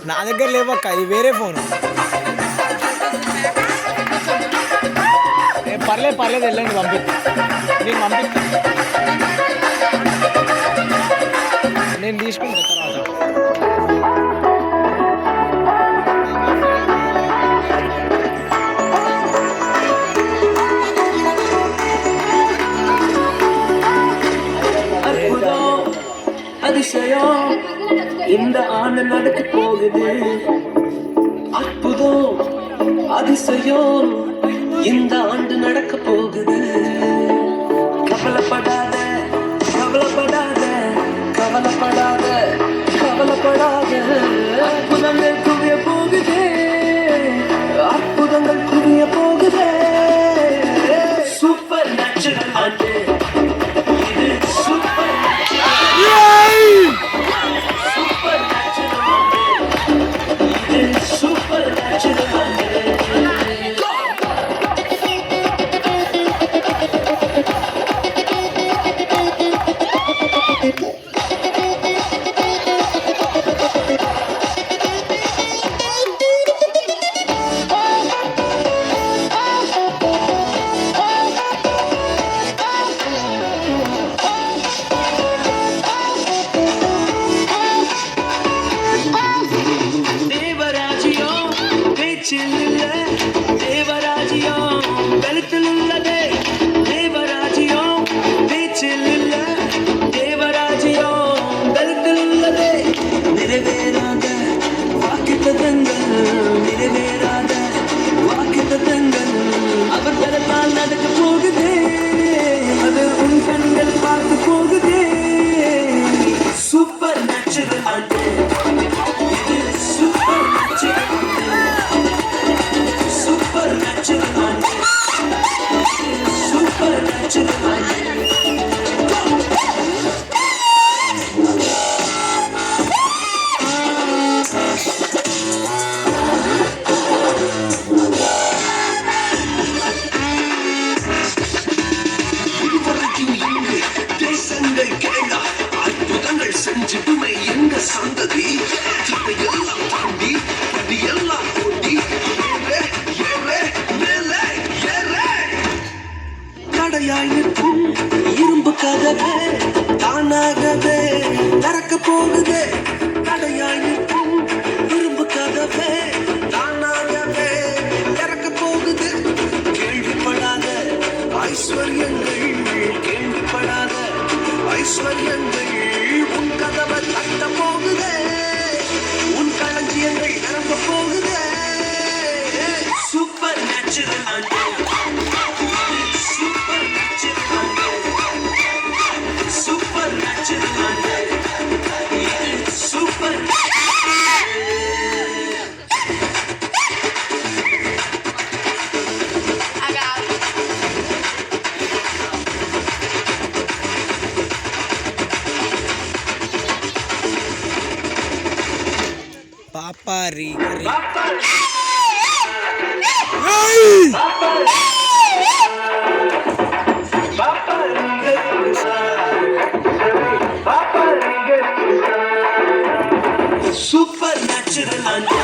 నా దగ్గర లేవక్క, ఇది వేరే ఫోన్. పర్లేదు పర్లేదు, వెళ్ళండి, నేను నేను తీసుకుంటా తర్వాత. அதிசயம் இந்த ஆண்டு நடக்க போகுது. அற்புதம் அதிசயம் இந்த ஆண்டு நடக்க போகுது. கவலைப்படாத கவலைப்படாத கவலைப்படாத கவலைப்படாத. அற்புதங்கள் குவிய போகுது, அற்புதங்கள் குவிய போகுது. சூப்பர் நேச்சுரல் ஆண்டு இது, சூப்பர் தேவராஜ்யம் கழுத்தில் உள்ளதே. தேவராஜ்யம் பேச்சில் இல்ல, தேவராஜ்யம் கழுத்தில் உள்ளதே. நிறைவேறாத வாக்குத்தத்தங்கள், நிறைவேறாத வாக்குத்தத்தங்கள் அவர்களால் நடக்க போகுதே. அது உன் கண்கள் பார்த்து போகுதே. சூப்பர் நேச்சுரல் ஆண்டு இது, சூப்பர் நேச்சுரல் செஞ்சுட்டுமே எங்க சந்ததி எல்லாம் தாண்டி எல்லாம் ஓட்டி தடையாய் நிற்கும் இரும்பு கதவே தானாகவே திறக்க போகுது. தடையாய் நிற்கும் இரும்பு கதவே தானாகவே திறக்க போகுது. கேள்விப்படாத ஐஸ்வர்யங்கள், கேள்விப்படாத ஐஸ்வர்யங்கள் உன் கதவை தட்ட போகுதே. உன் களஞ்சியங்கள் நிரம்ப போகுதே. சூப்பர் நேச்சுரல் ஆண்டு, சூப்பர் நேச்சுரல் ஆண்டு, சூப்பர் நேச்சுரல் ஆண்டு, சூப்பர். பாப்பாரி சூப்பர் நேச்சுரல் ஆண்டு